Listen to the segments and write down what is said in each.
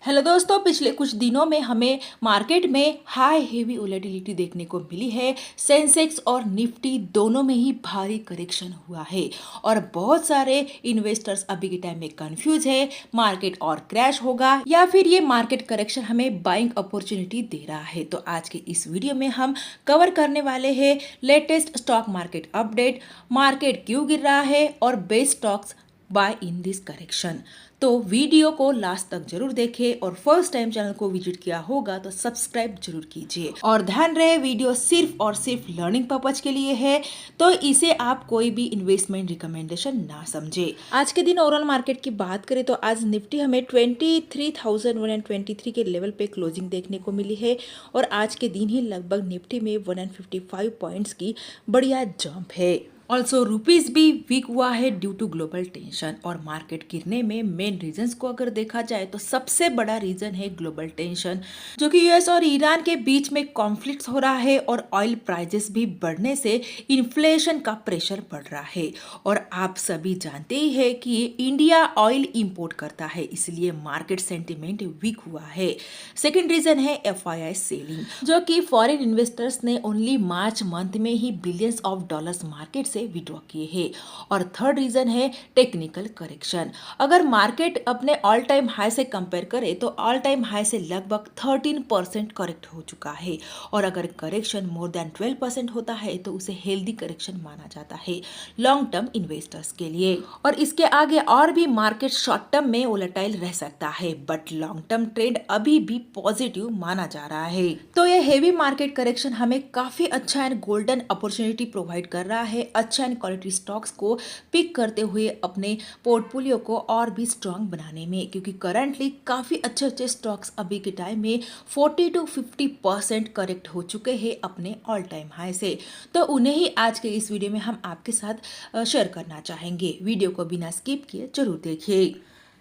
Hello दोस्तों, पिछले कुछ दिनों में हमें मार्केट में हाई हेवी वोलेटिलिटी देखने को मिली है। सेंसेक्स और निफ्टी दोनों में ही भारी करेक्शन हुआ है और बहुत सारे इन्वेस्टर्स अभी के टाइम में कंफ्यूज है, मार्केट और क्रैश होगा या फिर ये मार्केट करेक्शन हमें बाइंग अपॉर्चुनिटी दे रहा है। तो आज के इस वीडियो में हम कवर करने वाले हैं latest stock market update, market क्यों गिर रहा है और best stocks buy in this correction. तो वीडियो को लास्ट तक जरूर देखें और फर्स्ट टाइम चैनल को विजिट किया होगा तो सब्सक्राइब जरूर कीजिए। और ध्यान रहे, वीडियो सिर्फ और सिर्फ लर्निंग पर्पज के लिए है, तो इसे आप कोई भी इन्वेस्टमेंट रिकमेंडेशन ना समझे। आज के दिन ओवरऑल मार्केट की बात करें तो आज निफ्टी हमें 23,123 के लेवल पे क्लोजिंग देखने को मिली है और आज के दिन ही लगभग निफ्टी में 155 पॉइंट्स की बढ़िया जंप है। ऑल्सो रुपीज भी वीक हुआ है ड्यू टू ग्लोबल टेंशन। और मार्केट गिरने में मेन रीजंस को अगर देखा जाए तो सबसे बड़ा रीजन है ग्लोबल टेंशन, जो कि यूएस और ईरान के बीच में कॉन्फ्लिक्ट हो रहा है और ऑयल प्राइजेस भी बढ़ने से इन्फ्लेशन का प्रेशर बढ़ रहा है। और आप सभी जानते ही है कि इंडिया ऑयल इंपोर्ट करता है, इसलिए मार्केट सेंटिमेंट वीक हुआ है। सेकेंड रीजन है एफआईआई सेलिंग, जो कि फॉरेन इन्वेस्टर्स ने ओनली मार्च मंथ में ही बिलियंस ऑफ डॉलर्स मार्केट से विड्रॉ किए हैं। और थर्ड रीजन है टेक्निकल करेक्शन। अगर मार्केट अपने ऑल टाइम हाई से कंपेयर करे तो ऑल टाइम हाई से लगभग 13% करेक्ट हो चुका है। और अगर करेक्शन मोर देन 12% होता है तो उसे हेल्दी करेक्शन माना जाता है लॉन्ग टर्म इन्वेस्टर्स के लिए। और इसके आगे और भी मार्केट शॉर्ट टर्म में वोलेटाइल रह सकता है, बट लॉन्ग टर्म ट्रेंड अभी भी पॉजिटिव माना जा रहा है। तो ये हेवी मार्केट करेक्शन हमें काफी अच्छा एंड गोल्डन अपॉर्चुनिटी प्रोवाइड कर रहा है अच्छा एंड क्वालिटी स्टॉक्स को पिक करते हुए अपने पोर्टफोलियो को और भी स्ट्रांग बनाने में, क्योंकि करंटली काफी अच्छे अच्छे स्टॉक्स अभी के टाइम में 40 to 50% करेक्ट हो चुके हैं अपने ऑल टाइम हाई से। तो उन्हें ही आज के इस वीडियो में हम आपके साथ शेयर करना चाहेंगे। वीडियो को बिना स्किप किए जरूर देखिए।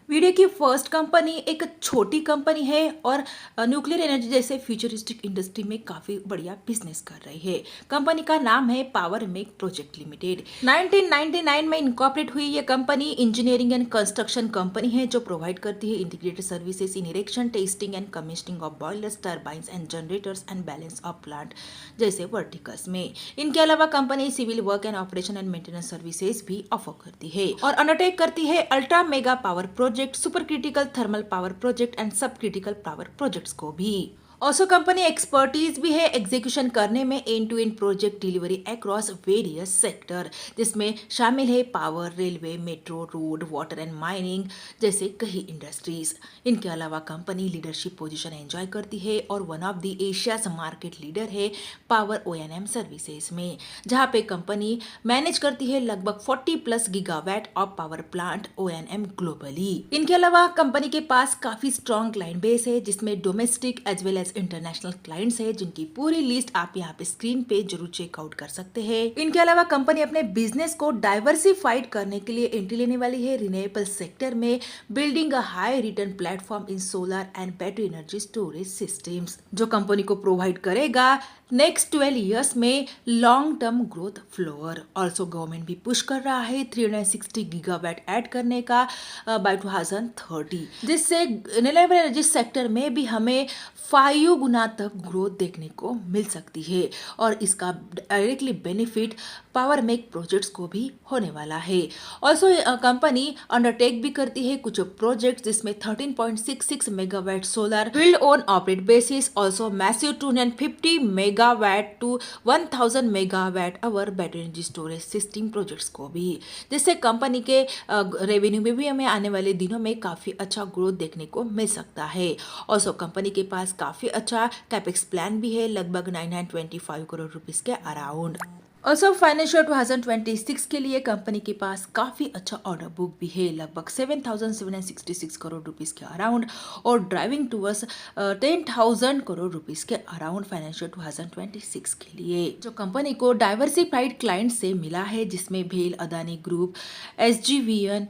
वीडियो की फर्स्ट कंपनी एक छोटी कंपनी है और न्यूक्लियर एनर्जी जैसे फ्यूचरिस्टिक इंडस्ट्री में काफी बढ़िया बिजनेस कर रही है। कंपनी का नाम है पावर मेक प्रोजेक्ट लिमिटेड। 1999 में इनकॉर्पोरेट हुई ये company engineering and construction company है जो प्रोवाइड करती है integrated services in erection, testing and commissioning of boilers, turbines and generators and balance of plant जैसे वर्टिकल्स में। इनके अलावा company civil work and operation and maintenance services भी offer करती है और अंडरटेक करती है ultra mega power project, super critical thermal power project and sub critical power projects को भी। ऑल्सो कंपनी एक्सपर्टीज भी है एग्जीक्यूशन करने में end to end project delivery across various sector, जिसमें शामिल है power, railway, metro, road, water and mining जैसे कई इंडस्ट्रीज। इनके अलावा कंपनी लीडरशिप पोजीशन एंजॉय करती है और one of the Asia's market leader है पावर ओएनएम सर्विसेज में, जहां पे कंपनी मैनेज करती है लगभग 40+ gigawatt of power plant O&M globally. इनके अलावा कंपनी के पास काफी स्ट्रॉन्ग क्लाइंट बेस है, जिसमें domestic as well as international clients है, जिनकी पूरी लिस्ट आप यहाँ पे स्क्रीन पे जरूर चेकआउट कर सकते हैं। इनके अलावा कंपनी अपने बिजनेस को डाइवर्सिफाइड करने के लिए एंट्री लेने वाली है रिन्यूएबल सेक्टर में, building a high return platform in solar and battery energy storage systems, जो कंपनी को प्रोवाइड करेगा नेक्स्ट 12 ईयर्स में long term growth floor. Also government भी पुश कर रहा है 360 गीगावाट ऐड करने का बाय 2030, जिससे रिन्यूएबल एनर्जी सेक्टर में भी हमें 5 गुना तक ग्रोथ देखने को मिल सकती है और इसका directly benefit power make projects को भी होने वाला है। ऑल्सो कंपनी अंडरटेक भी करती है कुछ प्रोजेक्ट्स, जिसमें 13.66 megawatt solar build on operate basis, also massive 250 megawatt to 1000 megawatt hour battery energy storage system projects को भी, जिससे कंपनी के रेवेन्यू में भी हमें आने वाले दिनों में काफी अच्छा ग्रोथ देखने को मिल सकता है। ऑल्सो कंपनी के पास काफी अच्छा कैपेक्स प्लान भी है, लगभग 925 करोड़ रुपीस के अराउंड। ऑल्सो फाइनेंशियल 2026 के लिए कंपनी के पास काफी अच्छा ऑर्डर बुक भी है, लगभग 7,766 करोड़ रुपीस के अराउंड और ड्राइविंग टूवर्ड्स 10,000 करोड़ रुपीस के अराउंड फाइनेंशियल 2026 के लिए, जो कंपनी को डाइवर्सिफाइड क्लाइंट से मिला है, जिसमें भेल, अदानी ग्रुप, SGVN,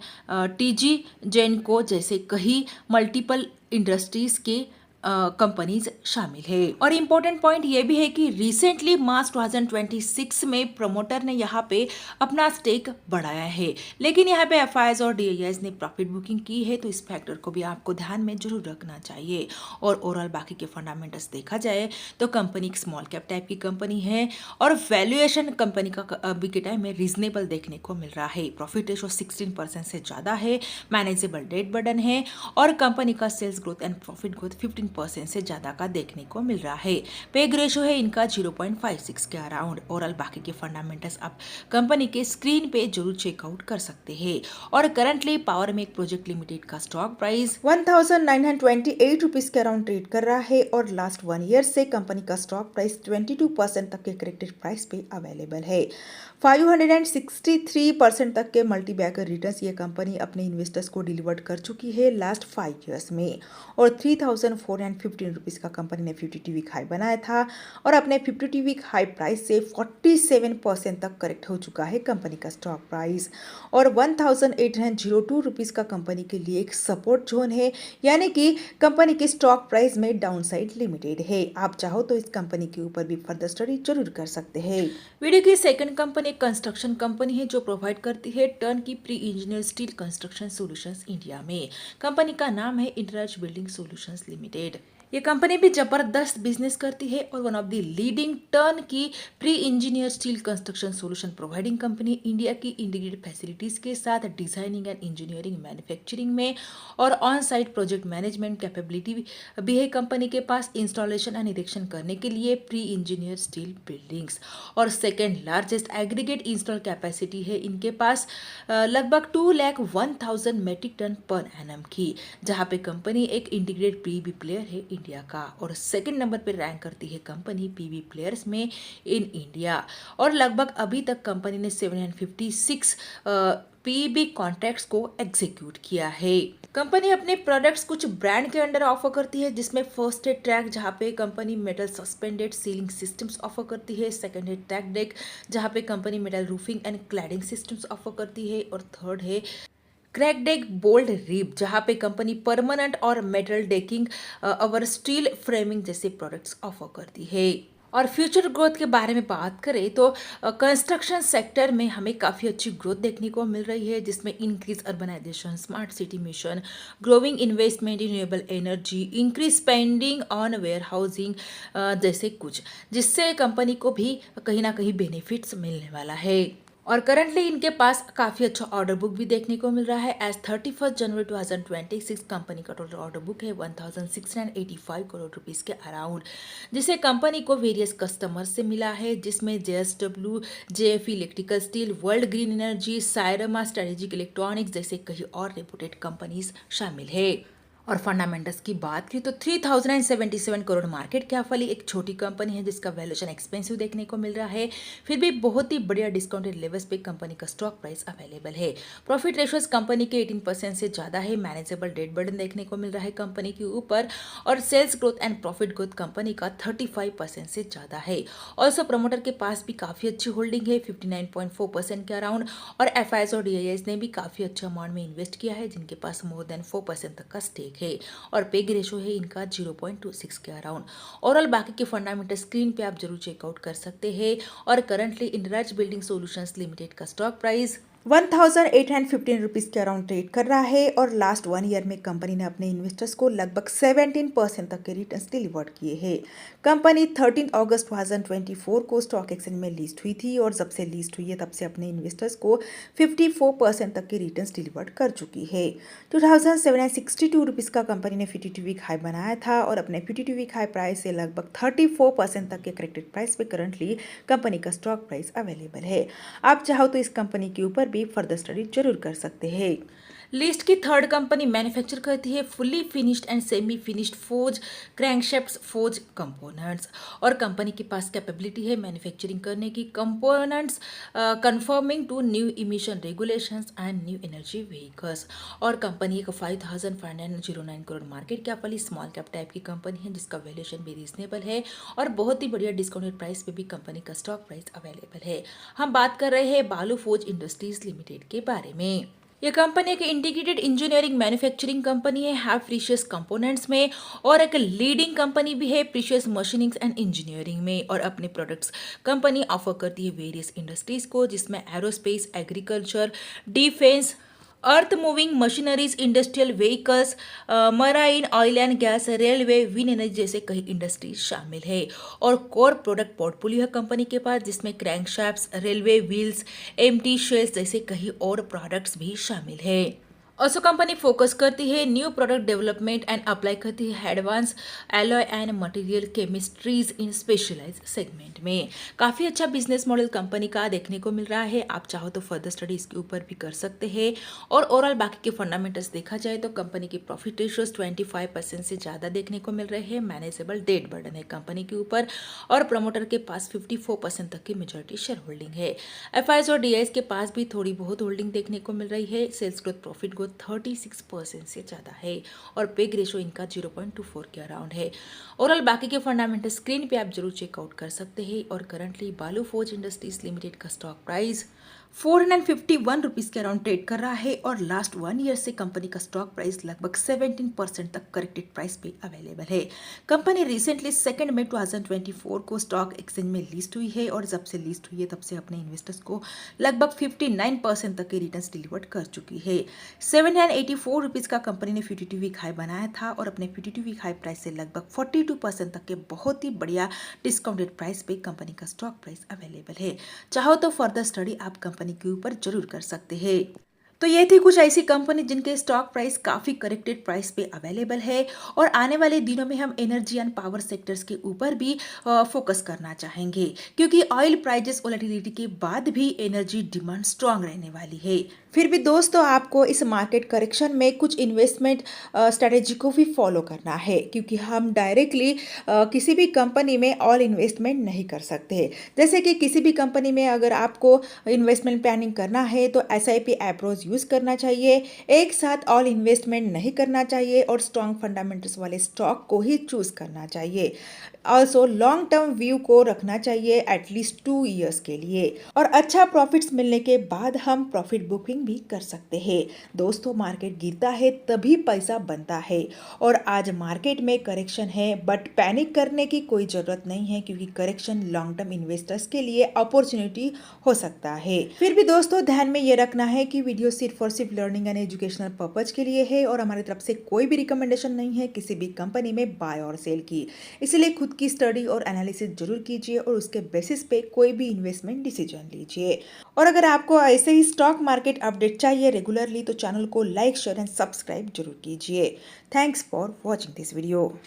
TG जेनको जैसे कई मल्टीपल इंडस्ट्रीज के कंपनीज शामिल है। और इम्पोर्टेंट पॉइंट ये भी है कि रिसेंटली मार्च 2026 में प्रमोटर ने यहाँ पे अपना स्टेक बढ़ाया है, लेकिन यहाँ पे एफआईआईज और डीआईआईज ने प्रॉफिट बुकिंग की है, तो इस फैक्टर को भी आपको ध्यान में जरूर रखना चाहिए। और ओवरऑल बाकी के फंडामेंटल्स देखा जाए तो कंपनी एक स्मॉल कैप टाइप की कंपनी है और वैल्यूएशन कंपनी का अभी के टाइम में रीजनेबल देखने को मिल रहा है। प्रॉफिट रेशो 16% से ज़्यादा है, मैनेजेबल डेट बर्डन है और कंपनी का sales growth and profit growth 15% से ज़्यादा का देखने को मिल रहा है। पेग रेशो है इनका 0.56 के अराउंड। ओवरऑल बाकी के फंडामेंटल्स आप कंपनी के स्क्रीन पे जरूर चेकआउट कर सकते हैं। और currently power make project limited का स्टॉक प्राइस 1928 रुपीज के अराउंड ट्रेड कर रहा है और लास्ट 1 ईयर से कंपनी का स्टॉक प्राइस 22% तक के करेक्टेड प्राइस पे अवेलेबल है। 563% तक के मल्टी बैगर रिटर्न्स ये कंपनी अपने इन्वेस्टर्स को डिलीवर्ड कर चुकी है लास्ट 5 ईयर्स में। और 3415 रुपीज़ का कंपनी ने 52 वीक हाई बनाया था और अपने 52 वीक हाई प्राइस से 47% तक करेक्ट हो चुका है कंपनी का स्टॉक प्राइस। और 1802 रुपीज़ का कंपनी के लिए एक सपोर्ट जोन है, यानी कि कंपनी की स्टॉक प्राइस में डाउनसाइड लिमिटेड है। आप चाहो तो इस कंपनी के ऊपर भी फर्दर स्टडी जरूर कर सकते हैं। वीडियो की सेकंड कंपनी एक कंस्ट्रक्शन कंपनी है जो प्रोवाइड करती है turnkey pre engineer steel construction solutions India में। कंपनी का नाम है इंटरराज बिल्डिंग सॉल्यूशंस लिमिटेड। ये कंपनी भी जबरदस्त बिजनेस करती है और one of the leading turnkey pre engineer steel construction solution providing company India की इंटीग्रेटेड फैसिलिटीज के साथ डिजाइनिंग एंड इंजीनियरिंग मैन्युफैक्चरिंग में और on site project management capability भी है कंपनी के पास इंस्टॉलेशन एंड इरेक्शन करने के लिए प्री इंजीनियर स्टील बिल्डिंग्स। और second largest aggregate install capacity है इनके पास लगभग 2,01,000 मेट्रिक टन पर एनम की, जहां पे कंपनी एक इंटीग्रेटेड पीवी प्लेयर है इंडिया का। और सेकंड नंबर पर रैंक करती है कंपनी पीवी प्लेयर्स में इन इंडिया। और लगभग अभी तक कंपनी ने 756 पीबी कॉन्ट्रैक्ट्स को एग्जीक्यूट किया है। कंपनी अपने प्रोडक्ट्स कुछ ब्रांड के अंडर ऑफर करती है, जिसमें फर्स्ट है ट्रैक, जहां पे company metal suspended ceiling systems offer करती है। सेकंड है ट्रैक डेक, जहां पे company metal roofing and cladding systems offer करती है। और थर्ड है क्रैक डेक बोल्ड रिब, जहां पे कंपनी परमानेंट और मेटल डेकिंग और स्टील फ्रेमिंग जैसे प्रोडक्ट्स ऑफर करती है। और फ्यूचर ग्रोथ के बारे में बात करें तो कंस्ट्रक्शन सेक्टर में हमें काफ़ी अच्छी ग्रोथ देखने को मिल रही है, जिसमें increase urbanisation, smart city mission, growing investment in renewable energy, increase spending on warehousing जैसे कुछ, जिससे कंपनी को भी कहीं ना कहीं बेनिफिट्स मिलने वाला है। और करंटली इनके पास काफ़ी अच्छा ऑर्डर बुक भी देखने को मिल रहा है। एज 31 जनवरी 2026 कंपनी का टोटल ऑर्डर बुक है 1685 करोड़ रुपीस के अराउंड, जिसे कंपनी को वेरियस कस्टमर्स से मिला है, जिसमें JSW, JFE electrical steel, world green energy, Syrma strategic electronics जैसे कई और रेपुटेड कंपनीज शामिल है। और फंडामेंटल्स की बात की तो 3077 करोड़ मार्केट कैप वाली एक छोटी कंपनी है, जिसका वैल्यूएशन एक्सपेंसिव देखने को मिल रहा है, फिर भी बहुत ही बढ़िया डिस्काउंटेड लेवल्स पे कंपनी का स्टॉक प्राइस अवेलेबल है। प्रॉफिट रेशियोज कंपनी के 18% से ज़्यादा है, मैनेजेबल डेट बर्डन देखने को मिल रहा है कंपनी के ऊपर, और sales growth and profit growth company का 35% से ज़्यादा है। ऑल्सो प्रमोटर के पास भी काफ़ी अच्छी होल्डिंग है 59.4% के अराउंड, और एफआईआईज और डीआईआईज ने भी काफ़ी अच्छे अमाउंट में इन्वेस्ट किया है, जिनके पास मोर देन 4% तक का स्टेक है। और पेग रेशो है इनका 0.26 के अराउंड। ओवरऑल बाकी के फंडामेंटल स्क्रीन पे आप जरूर चेकआउट कर सकते हैं। और करंटली इंटरराज बिल्डिंग सॉल्यूशंस लिमिटेड का स्टॉक प्राइस 1815 रुपीज़ के अराउंड ट्रेड कर रहा है और लास्ट 1 ईयर में कंपनी ने अपने इन्वेस्टर्स को लगभग 17% तक के रिटर्न्स डिलीवर्ड किए हैं। कंपनी 13 अगस्त 2024 को स्टॉक एक्सचेंज में लिस्ट हुई थी और जब से लिस्ट हुई है तब से अपने इन्वेस्टर्स को 54% तक के रिटर्न्स डिलीवर्ड कर चुकी है। 2762 रुपीज़ का कंपनी ने 52 वीक हाई बनाया था और अपने 52 वीक हाई प्राइस से लगभग 34% तक के करेक्टेड प्राइस पे करंटली कंपनी का स्टॉक प्राइस अवेलेबल है। आप चाहो तो इस कंपनी के ऊपर भी फर्दर स्टडी जरूर कर सकते हैं। लिस्ट की थर्ड कंपनी मैन्युफैक्चर करती है fully finished and semi finished forge crankshafts forge components, और कंपनी के पास कैपेबिलिटी है मैन्युफैक्चरिंग करने की components conforming to new emission regulations and new energy vehicles. और कंपनी एक 5509 करोड़ मार्केट कैप वाली स्मॉल कैप टाइप की कंपनी है, जिसका वैल्यूएशन भी रीजनेबल है और बहुत ही बढ़िया डिस्काउंटेड प्राइस पे भी कंपनी का स्टॉक प्राइस अवेलेबल है। हम बात कर रहे हैं बालू फोर्ज इंडस्ट्रीज लिमिटेड के बारे में। ये कंपनी एक इंटीग्रेटेड इंजीनियरिंग मैन्युफैक्चरिंग कंपनी है प्रीशियस कंपोनेंट्स में, और एक लीडिंग कंपनी भी है प्रीशियस मशीनिंग्स एंड इंजीनियरिंग में। और अपने प्रोडक्ट्स कंपनी ऑफर करती है वेरियस इंडस्ट्रीज को, जिसमें aerospace, agriculture, defence, earth moving machineries, industrial vehicles, marine, oil and gas, railway, wind energy जैसे कई इंडस्ट्रीज शामिल है। और कोर प्रोडक्ट पोर्टफोलियो है कंपनी के पास, जिसमें क्रैंकशाफ्ट्स, रेलवे व्हील्स, एम्प्टी शेल्स जैसे कई और प्रोडक्ट्स भी शामिल है। ऑल्सो कंपनी फोकस करती है new product development and apply करती है advance alloy and material chemistries in specialise segment में। काफ़ी अच्छा बिजनेस मॉडल कंपनी का देखने को मिल रहा है। आप चाहो तो फर्दर स्टडी इसके ऊपर भी कर सकते हैं। और ओवरऑल बाकी के फंडामेंटल्स देखा जाए तो कंपनी की प्रॉफिट रेशियोज 25% से ज़्यादा देखने को मिल रहे हैं। मैनेजेबल डेट बर्डन है कंपनी के ऊपर, और प्रमोटर के पास 54% तक की मेजॉरिटी शेयर होल्डिंग है। एफआईएस और डीआईएस के पास भी थोड़ी बहुत होल्डिंग देखने को मिल रही है। सेल्स ग्रोथ, प्रॉफिट ग्रोथ 36% से ज़्यादा है, और पेग रेशो इनका 0.24 के अराउंड है। ओवरऑल बाकी के फंडामेंटल स्क्रीन पे आप जरूर चेकआउट कर सकते हैं। और करंटली बालू फोर्ज इंडस्ट्रीज लिमिटेड का स्टॉक प्राइस 451 रुपीज़ के अराउंड ट्रेड कर रहा है, और लास्ट 1 ईयर से कंपनी का स्टॉक प्राइस लगभग 17% तक करेक्टेड प्राइस पे अवेलेबल है। कंपनी रिसेंटली 2 मई 2024 को स्टॉक एक्सचेंज में लिस्ट हुई है, और जब से लिस्ट हुई है तब से अपने इन्वेस्टर्स को लगभग 59% तक के रिटर्न्स डिलीवर कर चुकी है। 784 रुपीज़ का कंपनी ने 52 वीक हाई बनाया था, और अपने 52 वीक हाई प्राइस से लगभग 42% तक के बहुत ही बढ़िया डिस्काउंटेड प्राइस पे कंपनी का स्टॉक प्राइस अवेलेबल है। चाहो तो फर्दर स्टडी आप कंपनी के ऊपर जरूर कर सकते हैं। तो ये थी कुछ ऐसी कंपनी जिनके स्टॉक प्राइस काफ़ी करेक्टेड प्राइस पे अवेलेबल है, और आने वाले दिनों में हम एनर्जी एंड पावर सेक्टर्स के ऊपर भी फोकस करना चाहेंगे, क्योंकि ऑयल प्राइजेस वोलेटिलिटी के बाद भी एनर्जी डिमांड स्ट्रांग रहने वाली है। फिर भी दोस्तों, आपको इस मार्केट करेक्शन में कुछ इन्वेस्टमेंट स्ट्रेटेजी को भी फॉलो करना है, क्योंकि हम डायरेक्टली किसी भी कंपनी में ऑल इन्वेस्टमेंट नहीं कर सकते। जैसे कि किसी भी कंपनी में अगर आपको इन्वेस्टमेंट प्लानिंग करना है तो SIP अप्रोच यूज़ करना चाहिए, एक साथ ऑल इन्वेस्टमेंट नहीं करना चाहिए, और स्ट्रॉन्ग फंडामेंटल्स वाले स्टॉक को ही चूज़ करना चाहिए। ऑल्सो लॉन्ग टर्म व्यू को रखना चाहिए एटलीस्ट 2 ईयर्स के लिए, और अच्छा प्रॉफिट्स मिलने के बाद हम प्रॉफिट बुकिंग भी कर सकते हैं। दोस्तों, मार्केट गिरता है तभी पैसा बनता है, और आज मार्केट में करेक्शन है, बट पैनिक करने की कोई ज़रूरत नहीं है, क्योंकि करेक्शन लॉन्ग टर्म इन्वेस्टर्स के लिए अपॉर्चुनिटी हो सकता है। फिर भी दोस्तों, ध्यान में ये रखना है कि वीडियो सिर्फ और सिर्फ लर्निंग एंड एजुकेशनल पर्पज के लिए है, और हमारी तरफ से कोई भी रिकमेंडेशन नहीं है किसी भी कंपनी में बाय और सेल की। इसलिए खुद की स्टडी और एनालिसिस जरूर कीजिए, और उसके बेसिस पे कोई भी इन्वेस्टमेंट डिसीजन लीजिए। और अगर आपको ऐसे ही स्टॉक मार्केट अपडेट चाहिए रेगुलरली, तो चैनल को लाइक, शेयर एंड सब्सक्राइब जरूर कीजिए। Thanks for watching this video.